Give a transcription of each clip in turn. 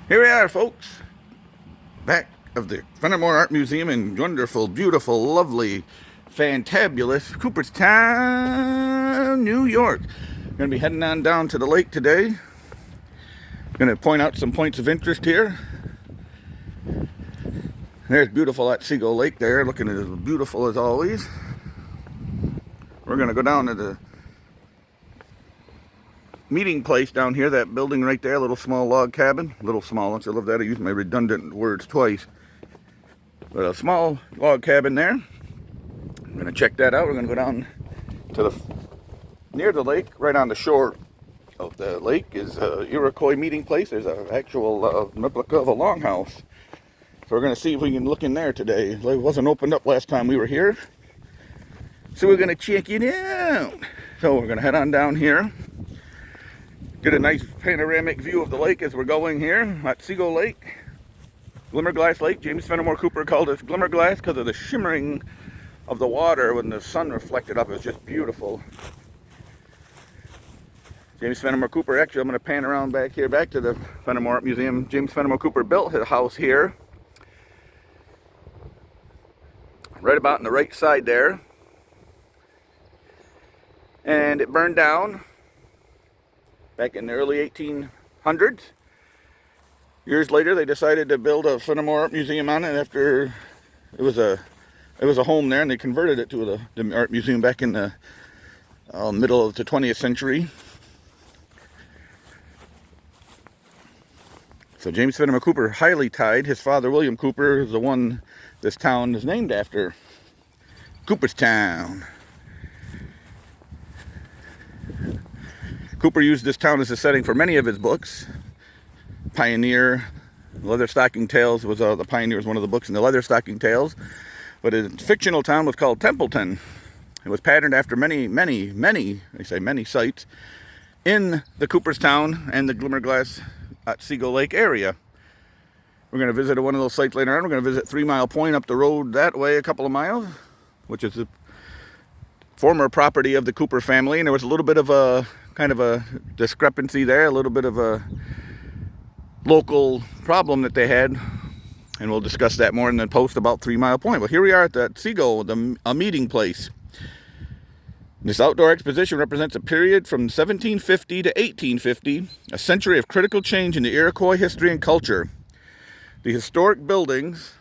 Here we are, folks, back of the Fenimore Art Museum in wonderful, beautiful, lovely, fantabulous Cooperstown, New York. Going to be heading on down to the lake today. Going to point out some points of interest here. There's beautiful Otsego Lake there, looking as beautiful as always. We're going to go down to the meeting place down here, that building right there, little small log cabin. Little small, I love that. I use my redundant words twice. But a small log cabin there. I'm going to check that out. We're going to go down to near the lake, right on the shore of the lake is Iroquois meeting place. There's an actual replica of a longhouse. So we're going to see if we can look in there today. It wasn't opened up last time we were here. So we're going to check it out. So we're going to head on down here. Get a nice panoramic view of the lake as we're going here. Otsego Lake, Glimmerglass Lake. James Fenimore Cooper called it Glimmerglass because of the shimmering of the water when the sun reflected up. It was just beautiful. James Fenimore Cooper, actually I'm going to pan around back here, back to the Fenimore Art Museum. James Fenimore Cooper built his house here. Right about on the right side there. And it burned down back in the early 1800s. Years later, they decided to build a Fenimore Art Museum on it after it was a home there, and they converted it to the art museum back in the middle of the 20th century. So James Fenimore Cooper, highly tied. His father, William Cooper, is the one this town is named after. Cooperstown. Cooper used this town as a setting for many of his books. Pioneer, Leatherstocking Tales was the Pioneer was one of the books in the Leatherstocking Tales. But his fictional town was called Templeton. It was patterned after many sites in the Cooperstown and the Glimmerglass Otsego Lake area. We're going to visit one of those sites later on. We're going to visit 3 Mile Point up the road that way a couple of miles, which is the former property of the Cooper family. And there was a little bit of a kind of a discrepancy there, a little bit of a local problem that they had. And we'll discuss that more in the post about 3 Mile Point. But here we are at the Otsego, a meeting place. This outdoor exposition represents a period from 1750 to 1850, a century of critical change in the Iroquois history and culture. The historic buildings,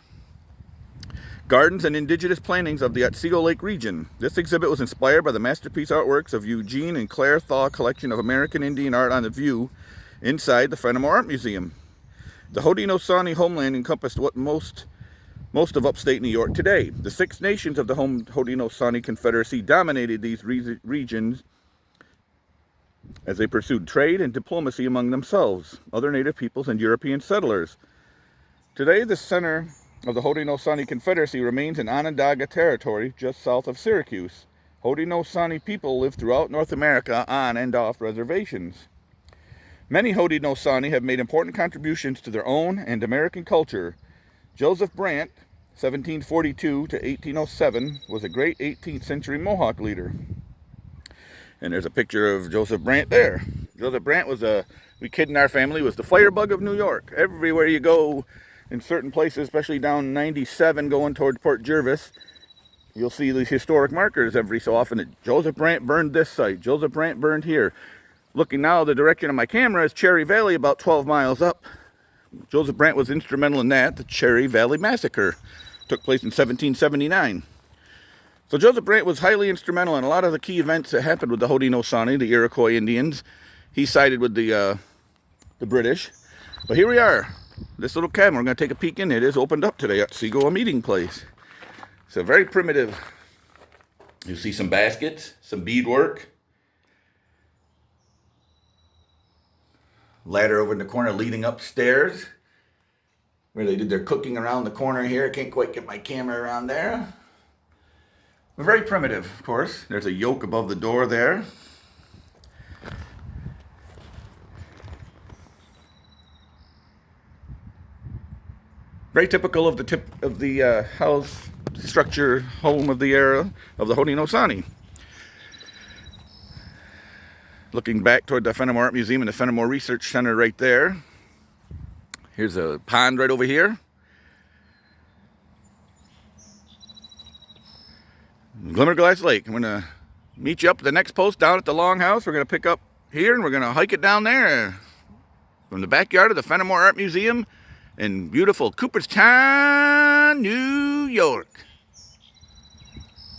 gardens, and indigenous plantings of the Otsego Lake region. This exhibit was inspired by the masterpiece artworks of Eugene and Claire Thaw collection of American Indian art on the view inside the Fenimore Art Museum. The Haudenosaunee homeland encompassed what most of upstate New York today. The Six Nations of the Haudenosaunee Confederacy dominated these regions as they pursued trade and diplomacy among themselves, other native peoples, and European settlers. Today, the center of the Haudenosaunee Confederacy remains in Onondaga territory, just south of Syracuse. Haudenosaunee people live throughout North America on and off reservations. Many Haudenosaunee have made important contributions to their own and American culture. Joseph Brant, 1742 to 1807, was a great 18th century Mohawk leader. And there's a picture of Joseph Brant there. Joseph Brant was we kid in our family, was the firebug of New York. Everywhere you go, in certain places, especially down 97 going toward Port Jervis, you'll see these historic markers every so often. Joseph Brant burned this site. Joseph Brant burned here. Looking now, the direction of my camera is Cherry Valley, about 12 miles up. Joseph Brant was instrumental in that. The Cherry Valley Massacre took place in 1779. So Joseph Brant was highly instrumental in a lot of the key events that happened with the Haudenosaunee, the Iroquois Indians. He sided with the British. But here we are. This little cabin, we're going to take a peek in. It is opened up today at Otsego, a meeting place. So very primitive. You see some baskets, some beadwork. Ladder over in the corner leading upstairs, where they did their cooking around the corner here. I can't quite get my camera around there. But very primitive, of course. There's a yoke above the door there. Very typical of the house structure, home of the era of the Haudenosaunee. Looking back toward the Fenimore Art Museum and the Fenimore Research Center right there. Here's a pond right over here. Glimmerglass Lake. I'm going to meet you up at the next post down at the Longhouse. We're going to pick up here and we're going to hike it down there from the backyard of the Fenimore Art Museum in beautiful Cooperstown, New York.